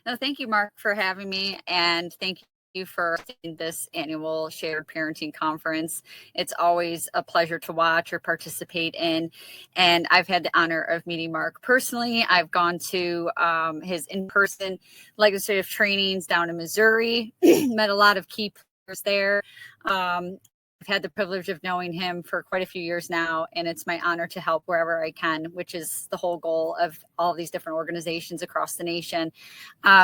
No, thank you, Mark, for having me, and thank you for this annual Shared Parenting Conference. It's always a pleasure to watch or participate in, and I've had the honor of meeting Mark personally. I've gone to his in-person legislative trainings down in Missouri, met a lot of key players there. I've had the privilege of knowing him for quite a few years now, and it's my honor to help wherever I can, which is the whole goal of all of these different organizations across the nation.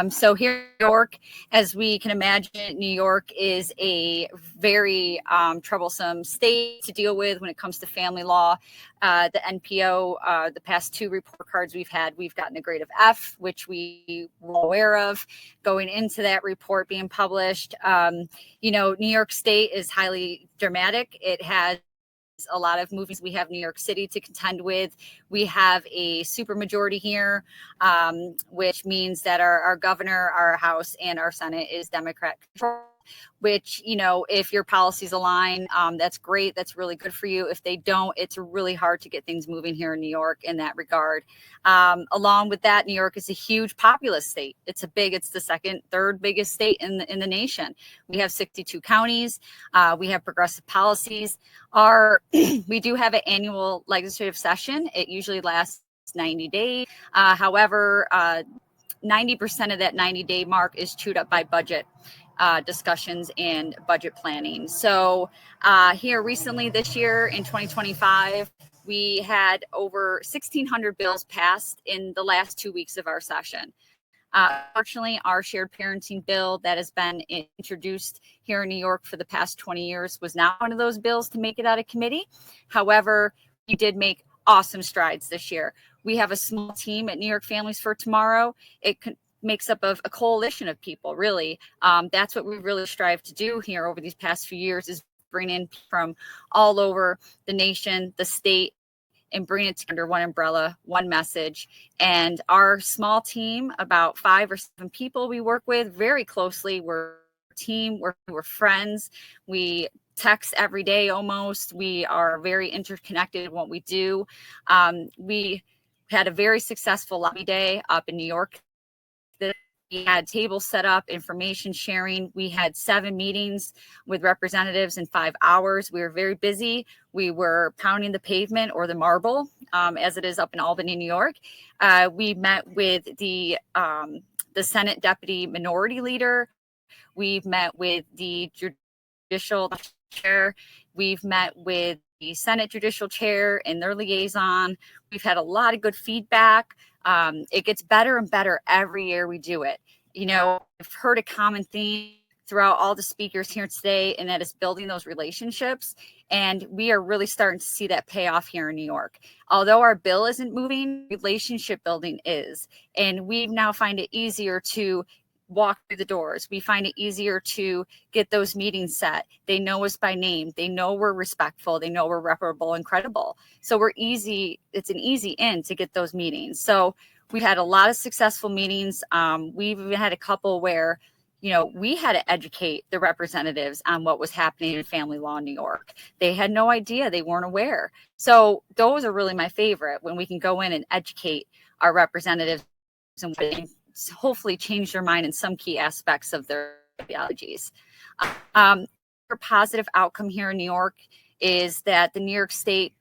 So here in New York, as we can imagine, New York is a very troublesome state to deal with when it comes to family law. The NPO, the past two report cards we've had, we've gotten a grade of F, which we were aware of going into that report being published. New York State is highly dramatic. It has a lot of movies. We have New York City to contend with. We have a supermajority here, which means that our governor, our House, and our Senate is Democrat controlled. Which, if your policies align, that's great. That's really good for you. If they don't, it's really hard to get things moving here in New York in that regard. Along with that, New York is a huge populous state. It's the third biggest state in the nation. We have 62 counties. We have progressive policies. We do have an annual legislative session. It usually lasts 90 days. However, 90% of that 90-day mark is chewed up by budget discussions and budget planning. So here recently this year in 2025, we had over 1,600 bills passed in the last 2 weeks of our session. Fortunately, our shared parenting bill that has been introduced here in New York for the past 20 years was not one of those bills to make it out of committee. However, we did make awesome strides this year. We have a small team at New York Families for Tomorrow. It makes up of a coalition of people, really. That's what we really strive to do here over these past few years, is bring in from all over the nation, the state, and bring it under one umbrella, one message. And our small team, about 5 or 7 people we work with very closely. We're a team, we're friends. We text every day almost. We are very interconnected in what we do. We had a very successful lobby day up in New York. We had tables set up, information sharing. We had 7 meetings with representatives in 5 hours. We were very busy. We were pounding the pavement or the marble, as it is up in Albany, New York. We met with the Senate Deputy Minority Leader. We've met with the Judicial Chair. We've met with the Senate Judicial Chair and their liaison. We've had a lot of good feedback. It gets better and better every year we do it. I've heard a common theme throughout all the speakers here today, and that is building those relationships. And we are really starting to see that pay off here in New York. Although our bill isn't moving, relationship building is. And we now find it easier to walk through the doors. We find it easier to get those meetings set. They know us by name. They know we're respectful. They know we're reputable and credible. So it's an easy in to get those meetings. So we've had a lot of successful meetings. We've even had a couple where, we had to educate the representatives on what was happening in family law in New York. They had no idea. They weren't aware. So those are really my favorite, when we can go in and educate our representatives and hopefully change their mind in some key aspects of their ideologies. A positive outcome here in New York is that the New York State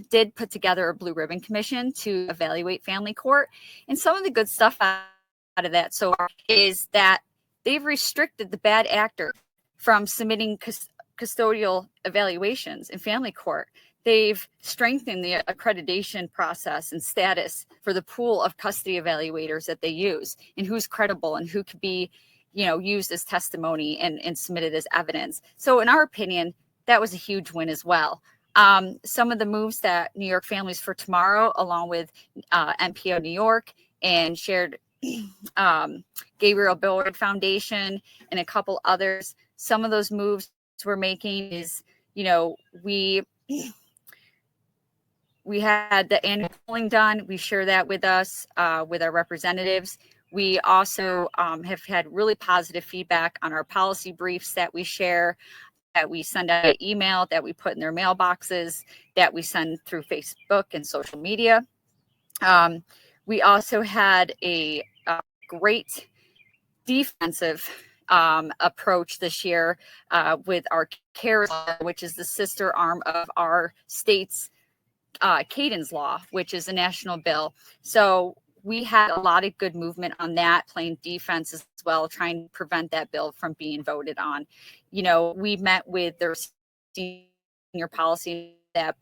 did put together a Blue Ribbon Commission to evaluate family court. And some of the good stuff out of that so far is that they've restricted the bad actor from submitting custodial evaluations in family court. They've strengthened the accreditation process and status for the pool of custody evaluators that they use, and who's credible and who could be, used as testimony and submitted as evidence. So in our opinion, that was a huge win as well. Some of the moves that New York Families for Tomorrow, along with NPO New York and Shared Gabriel Billard Foundation and a couple others, some of those moves we're making is, we had the annual polling done. We share that with us, with our representatives. We also have had really positive feedback on our policy briefs that we share, that we send out an email, that we put in their mailboxes, that we send through Facebook and social media. We also had a great defensive approach this year with our CARES law, which is the sister arm of our state's Cadence law, which is a national bill. So we had a lot of good movement on that, playing defense as well, trying to prevent that bill from being voted on. You know, we met with their senior policy that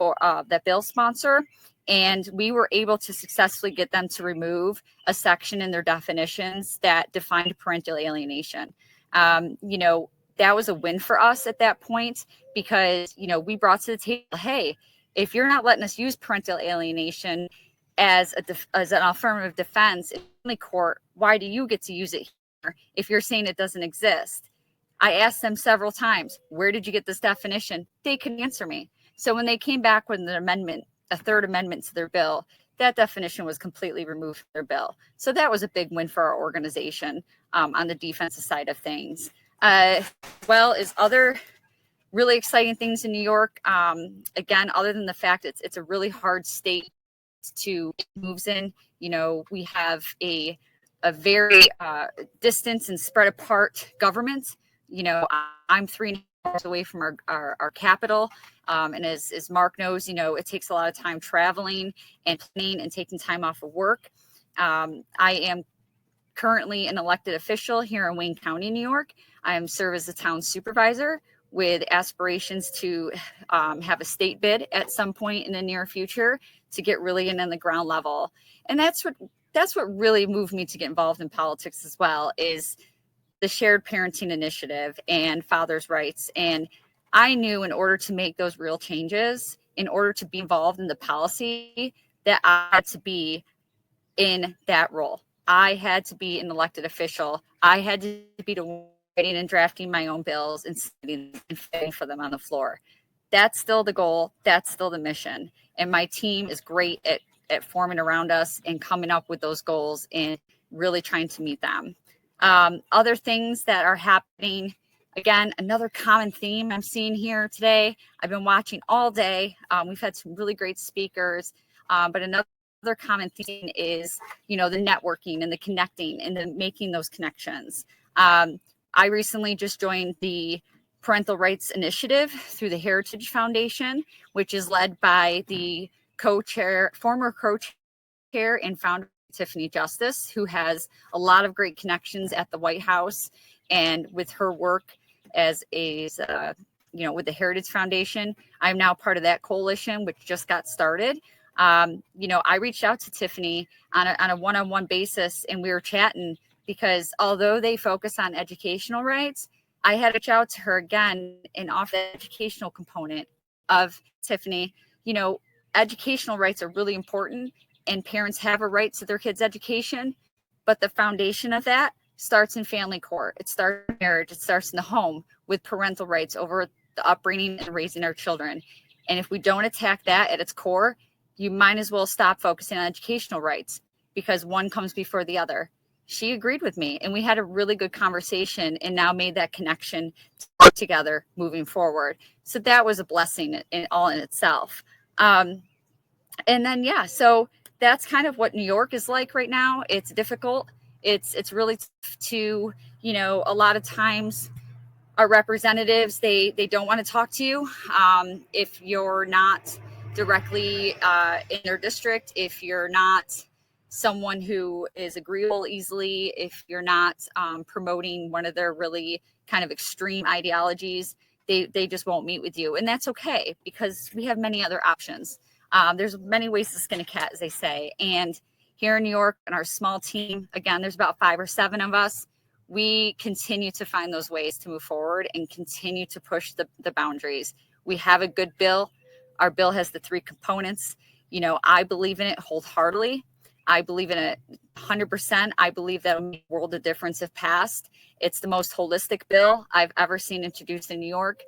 bill sponsor, and we were able to successfully get them to remove a section in their definitions that defined parental alienation. You know, that was a win for us at that point because, you know, we brought to the table, hey, if you're not letting us use parental alienation as an affirmative defense in family court, why do you get to use it here if you're saying it doesn't exist? I asked them several times, where did you get this definition? They couldn't answer me. So when they came back with an amendment, a third amendment to their bill, that definition was completely removed from their bill. So that was a big win for our organization on the defensive side of things. Well, as other really exciting things in New York, again, other than the fact it's a really hard state to moves in. You know, we have a very distant and spread apart government. You know, I'm 3.5 hours away from our capital. And as Mark knows, you know, it takes a lot of time traveling and planning and taking time off of work. I am currently an elected official here in Wayne County, New York. I serve as a town supervisor with aspirations to have a state bid at some point in the near future to get really in on the ground level. And that's what really moved me to get involved in politics as well, is the Shared Parenting Initiative and fathers' rights. And I knew in order to make those real changes, in order to be involved in the policy, that I had to be in that role. I had to be an elected official. I had to be the writing and drafting my own bills and sitting and fighting for them on the floor. That's still the goal. That's still the mission. And my team is great at forming around us and coming up with those goals and really trying to meet them. Other things that are happening, again, another common theme I'm seeing here today. I've been watching all day. We've had some really great speakers, but another common theme is, you know, the networking and the connecting and the making those connections. I recently just joined the Parental Rights Initiative through the Heritage Foundation, which is led by the former co-chair and founder Tiffany Justice, who has a lot of great connections at the White House, and with her work as with the Heritage Foundation, I'm now part of that coalition, which just got started. You know, I reached out to Tiffany on a one-on-one basis, and we were chatting because although they focus on educational rights, I had to reach out to her again and offer the educational component of Tiffany. You know, educational rights are really important, and parents have a right to their kids' education, but the foundation of that starts in family court. It starts in marriage. It starts in the home with parental rights over the upbringing and raising our children. And if we don't attack that at its core, you might as well stop focusing on educational rights because one comes before the other. She agreed with me, and we had a really good conversation and now made that connection to work together moving forward. So that was a blessing in itself. And then, so that's kind of what New York is like right now. It's difficult. It's really tough to, you know, a lot of times our representatives, they don't want to talk to you if you're not directly in their district, if you're not someone who is agreeable easily, if you're not promoting one of their really kind of extreme ideologies, they just won't meet with you. And that's okay, because we have many other options. There's many ways to skin a cat, as they say. And here in New York, in our small team, again, there's about 5 or 7 of us. We continue to find those ways to move forward and continue to push the boundaries. We have a good bill. Our bill has the 3 components. You know, I believe in it wholeheartedly. I believe in it 100%. I believe that will make a world of difference if passed. It's the most holistic bill I've ever seen introduced in New York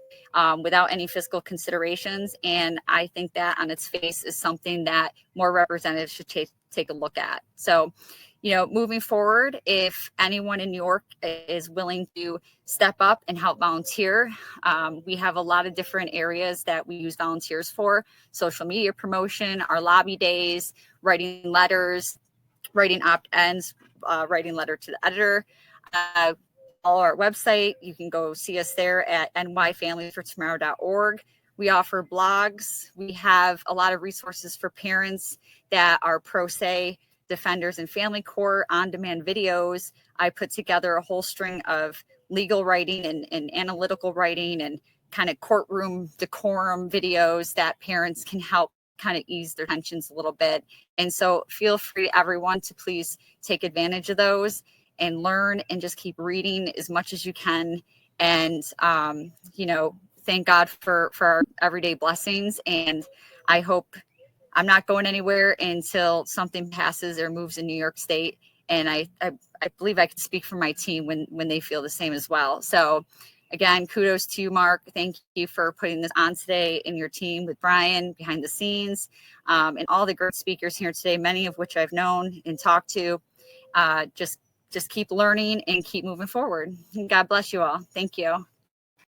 without any fiscal considerations. And I think that on its face is something that more representatives should take a look at. So, you know, moving forward, if anyone in New York is willing to step up and help volunteer, we have a lot of different areas that we use volunteers for: social media promotion, our lobby days, writing letters, writing opt-ins, writing letter to the editor. Follow our website. You can go see us there at nyfamiliesfortomorrow.org. We offer blogs. We have a lot of resources for parents that are pro se defenders in family court, on-demand videos. I put together a whole string of legal writing and analytical writing and kind of courtroom decorum videos that parents can help kind of ease their tensions a little bit. And so feel free, everyone, to please take advantage of those and learn and just keep reading as much as you can. And, thank God for our everyday blessings. And I hope I'm not going anywhere until something passes or moves in New York State. And I believe I can speak for my team when they feel the same as well. So again, kudos to you, Mark. Thank you for putting this on today and your team with Brian behind the scenes, and all the great speakers here today, many of which I've known and talked to. Just keep learning and keep moving forward. God bless you all. Thank you.